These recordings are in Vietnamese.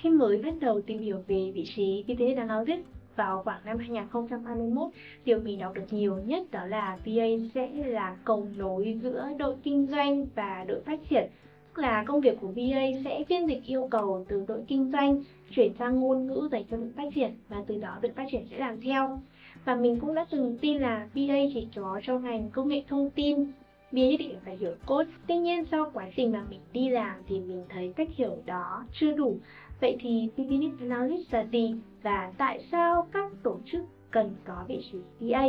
Khi mới bắt đầu tìm hiểu về vị trí Business Analyst vào khoảng năm 2021, điều mình đọc được nhiều nhất đó là BA sẽ là cầu nối giữa đội kinh doanh và đội phát triển. Tức là công việc của BA sẽ phiên dịch yêu cầu từ đội kinh doanh chuyển sang ngôn ngữ dành cho đội phát triển, và từ đó đội phát triển sẽ làm theo. Và mình cũng đã từng tin là BA chỉ có trong ngành công nghệ thông tin, BA nhất định phải hiểu code. Tuy nhiên sau quá trình mà mình đi làm thì mình thấy cách hiểu đó chưa đủ. Vậy thì Business Analyst là gì và tại sao các tổ chức cần có vị trí BA?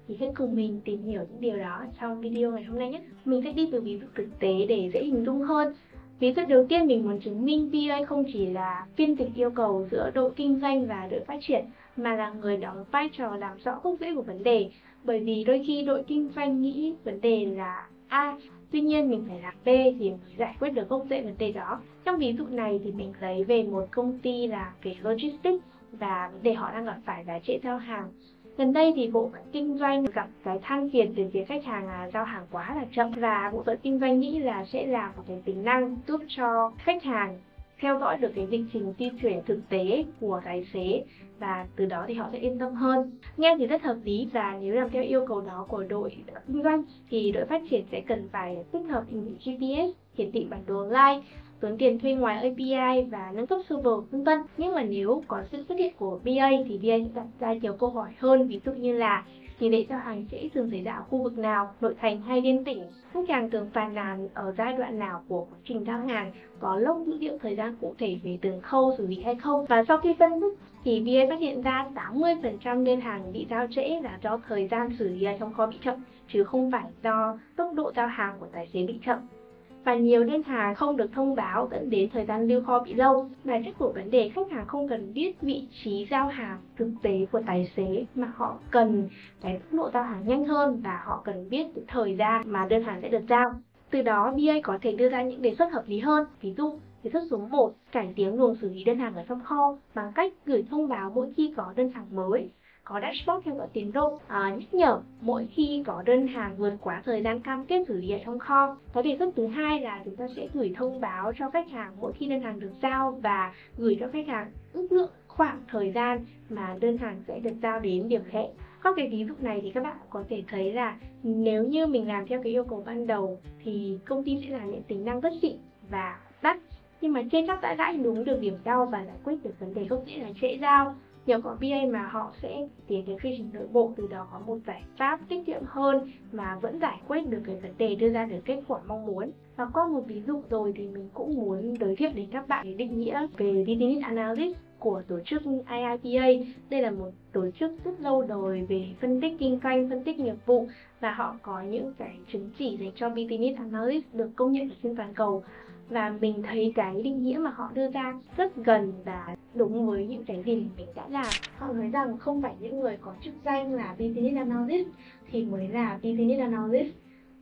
Thì hãy cùng mình tìm hiểu những điều đó trong video ngày hôm nay nhé. Mình sẽ đi từ ví dụ thực tế để dễ hình dung hơn. Ví dụ đầu tiên mình muốn chứng minh BA không chỉ là phiên dịch yêu cầu giữa đội kinh doanh và đội phát triển, mà là người đóng vai trò làm rõ gốc rễ của vấn đề. Bởi vì đôi khi đội kinh doanh nghĩ vấn đề là A, tuy nhiên mình phải làm B thì mới giải quyết được gốc rễ vấn đề đó. Trong ví dụ này thì mình lấy về một công ty làm về logistics, và vấn đề họ đang gặp phải là trễ giao hàng. Gần đây thì bộ phận kinh doanh gặp cái than phiền từ phía khách hàng là giao hàng quá là chậm, và bộ phận kinh doanh nghĩ là sẽ làm một cái tính năng giúp cho khách hàng theo dõi được cái lịch trình di chuyển thực tế của tài xế, và từ đó thì họ sẽ yên tâm hơn. Nghe thì rất hợp lý, và nếu làm theo yêu cầu đó của đội kinh doanh thì đội phát triển sẽ cần phải tích hợp hình ảnh GPS, hiển thị bản đồ online, tốn tiền thuê ngoài API và nâng cấp server vân vân. Nhưng mà nếu có sự xuất hiện của BA thì BA sẽ đặt ra nhiều câu hỏi hơn, ví dụ như là tỷ lệ giao hàng trễ thường xảy ra ở khu vực nào, nội thành hay liên tỉnh, khách hàng thường phàn nàn ở giai đoạn nào của quá trình giao hàng, có log dữ liệu thời gian cụ thể về từng khâu xử lý hay không. Và sau khi phân tích thì BA phát hiện ra 80% đơn hàng bị giao trễ là do thời gian xử lý ở trong kho bị chậm, chứ không phải do tốc độ giao hàng của tài xế bị chậm. Và nhiều đơn hàng không được thông báo dẫn đến thời gian lưu kho bị lâu. Bản chất của vấn đề, khách hàng không cần biết vị trí giao hàng thực tế của tài xế, mà họ cần cái tốc độ giao hàng nhanh hơn, và họ cần biết cái thời gian mà đơn hàng sẽ được giao. Từ đó BA có thể đưa ra những đề xuất hợp lý hơn. Ví dụ, đề xuất số 1, cải tiến luồng xử lý đơn hàng ở trong kho bằng cách gửi thông báo mỗi khi có đơn hàng mới, có dashboard theo dõi tiến độ, nhắc nhở mỗi khi có đơn hàng vượt quá thời gian cam kết xử lý ở trong kho. Cái đề xuất thứ hai là chúng ta sẽ gửi thông báo cho khách hàng mỗi khi đơn hàng được giao, và gửi cho khách hàng ước lượng khoảng thời gian mà đơn hàng sẽ được giao đến điểm hẹn. Qua cái ví dụ này thì các bạn có thể thấy là nếu như mình làm theo cái yêu cầu ban đầu thì công ty sẽ làm những tính năng rất xịn và đắt, nhưng mà chưa chắc đã gãi đúng được điểm đau và giải quyết được vấn đề gốc rễ là trễ giao. Nhờ có BA mà họ sẽ tiến đến quy trình nội bộ, từ đó có một giải pháp tiết kiệm hơn mà vẫn giải quyết được cái vấn đề, đưa ra được kết quả mong muốn. Và qua một ví dụ rồi thì mình cũng muốn giới thiệu đến các bạn định nghĩa về Business Analyst của tổ chức IIPA. Đây là một tổ chức rất lâu đời về phân tích kinh doanh, phân tích nghiệp vụ, và họ có những cái chứng chỉ dành cho Business Analyst được công nhận ở trên toàn cầu. Và mình thấy cái định nghĩa mà họ đưa ra rất gần và đúng với những cái gì mình đã làm. Họ nói rằng không phải những người có chức danh là Business Analyst thì mới là Business Analyst.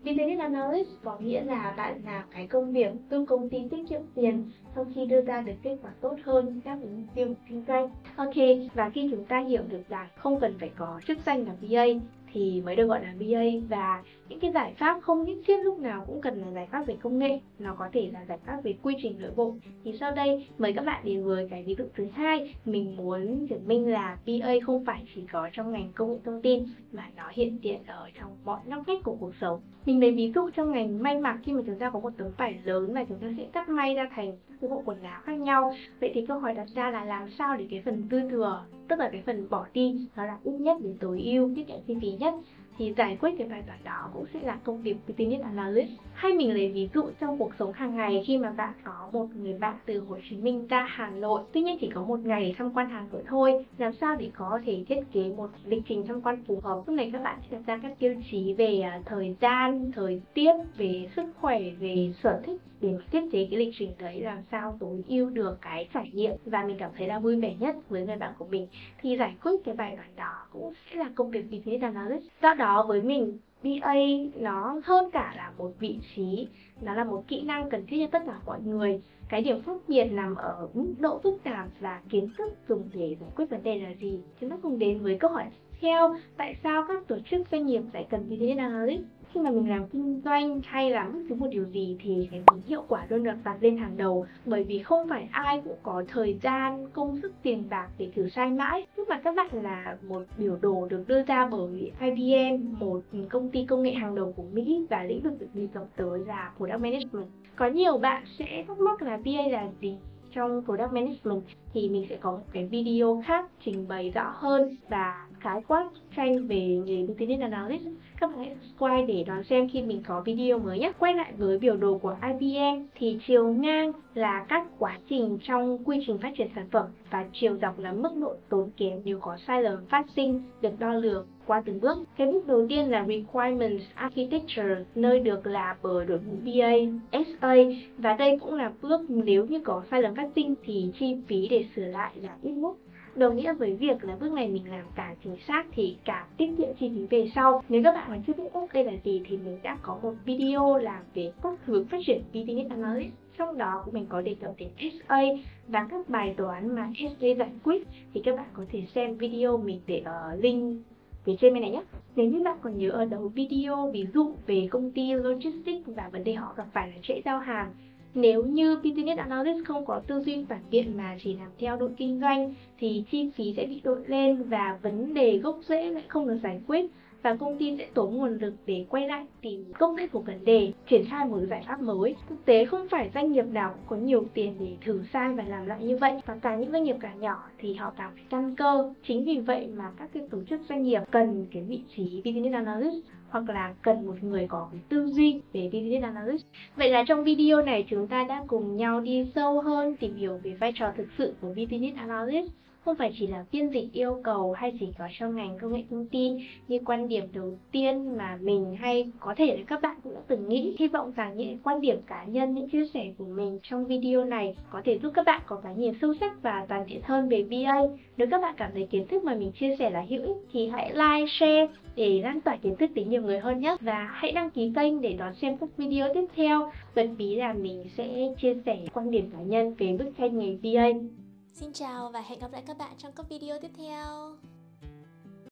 Business Analyst có nghĩa là bạn làm cái công việc giúp công ty tiết kiệm tiền sau khi đưa ra được kết quả tốt hơn đáp ứng mục tiêu của kinh doanh. Ok, và khi chúng ta hiểu được rằng không cần phải có chức danh là BA thì mới được gọi là BA, và những cái giải pháp không nhất thiết lúc nào cũng cần là giải pháp về công nghệ, nó có thể là giải pháp về quy trình nội bộ. Thì sau đây mời các bạn đến với cái ví dụ thứ hai. Mình muốn chứng minh là BA không phải chỉ có trong ngành công nghệ thông tin mà nó hiện diện ở trong mọi ngóc ngách của cuộc sống. Mình lấy ví dụ trong ngành may mặc, khi mà chúng ta có một tấm vải lớn và chúng ta sẽ cắt may ra thành các bộ quần áo khác nhau. Vậy thì câu hỏi đặt ra là làm sao để cái phần dư thừa, tức là cái phần bỏ đi, nó là ít nhất để tối ưu, tiết kiệm chi phí nhất. Thì giải quyết cái bài toán đó cũng sẽ là công việc Business Analyst. Hay mình lấy ví dụ trong cuộc sống hàng ngày, khi mà bạn có một người bạn từ Hồ Chí Minh ra Hà Nội, tuy nhiên chỉ có một ngày để tham quan Hà Nội thôi, làm sao để có thể thiết kế một lịch trình tham quan phù hợp? Lúc này các bạn sẽ đặt ra các tiêu chí về thời gian, thời tiết, về sức khỏe, về sở thích để thiết kế cái lịch trình đấy làm sao tối ưu được cái trải nghiệm và mình cảm thấy là vui vẻ nhất với người bạn của mình. Thì giải quyết cái bài toán đó cũng sẽ là công việc Business Analyst. Do đó với mình, BA nó hơn cả là một vị trí, nó là một kỹ năng cần thiết cho tất cả mọi người. Cái điểm khác biệt nằm ở mức độ phức tạp và kiến thức dùng để giải quyết vấn đề là gì. Chúng ta cùng đến với câu hỏi theo, tại sao các tổ chức doanh nghiệp lại cần Business Analyst? Khi mà mình làm kinh doanh hay làm bất cứ một điều gì thì cái tính hiệu quả luôn được đặt lên hàng đầu, bởi vì không phải ai cũng có thời gian, công sức, tiền bạc để thử sai mãi. Lúc mà các bạn là một biểu đồ được đưa ra bởi IBM, một công ty công nghệ hàng đầu của Mỹ, và lĩnh vực được đề cập tới là Product Management. Có nhiều bạn sẽ thắc mắc là PA là gì. Trong Product Management thì mình sẽ có một cái video khác trình bày rõ hơn và khái quát tranh về nghề Business Analyst. Các bạn hãy subscribe để đón xem khi mình có video mới nhé. Quay lại với biểu đồ của IBM thì chiều ngang là các quá trình trong quy trình phát triển sản phẩm và chiều dọc là mức độ tốn kém nếu có sai lầm phát sinh được đo lường qua từng bước. Cái bước đầu tiên là Requirements Architecture, nơi được làm bởi đội ngũ BA, SA, và đây cũng là bước nếu như có sai lầm phát sinh thì chi phí để sửa lại là ít nhất. Đồng nghĩa với việc là bước này mình làm càng chính xác thì càng tiết kiệm chi phí về sau. Nếu các bạn còn chưa biết đây là gì thì mình đã có một video làm về các hướng phát triển Business Analyst. Trong đó mình có đề cập đến SA và các bài toán mà SA giải quyết, thì các bạn có thể xem video mình để ở link phía trên bên này nhé. Nếu như bạn còn nhớ ở đầu video ví dụ về công ty logistics và vấn đề họ gặp phải là trễ giao hàng, nếu như Business Analyst không có tư duy phản biện mà chỉ làm theo đội kinh doanh thì chi phí sẽ bị đội lên và vấn đề gốc rễ lại không được giải quyết, và công ty sẽ tốn nguồn lực để quay lại tìm gốc rễ của vấn đề, triển khai một giải pháp mới. Thực tế không phải doanh nghiệp nào cũng có nhiều tiền để thử sai và làm lại như vậy, và càng những doanh nghiệp càng nhỏ thì họ càng phải căn cơ. Chính vì vậy mà các cái tổ chức doanh nghiệp cần cái vị trí Business Analyst, hoặc là cần một người có cái tư duy về Business Analyst. Vậy là trong video này chúng ta đã cùng nhau đi sâu hơn, tìm hiểu về vai trò thực sự của Business Analyst. Không phải chỉ là phiên dịch yêu cầu hay chỉ có trong ngành công nghệ thông tin như quan điểm đầu tiên mà mình hay có thể là các bạn cũng đã từng nghĩ. Hy vọng rằng những quan điểm cá nhân, những chia sẻ của mình trong video này có thể giúp các bạn có cái nhìn sâu sắc và toàn diện hơn về BA. Nếu các bạn cảm thấy kiến thức mà mình chia sẻ là hữu ích thì hãy like, share để lan tỏa kiến thức đến nhiều người hơn nhé. Và hãy đăng ký kênh để đón xem các video tiếp theo. Bật bí là mình sẽ chia sẻ quan điểm cá nhân về bức tranh nghề BA. Xin chào và hẹn gặp lại các bạn trong các video tiếp theo.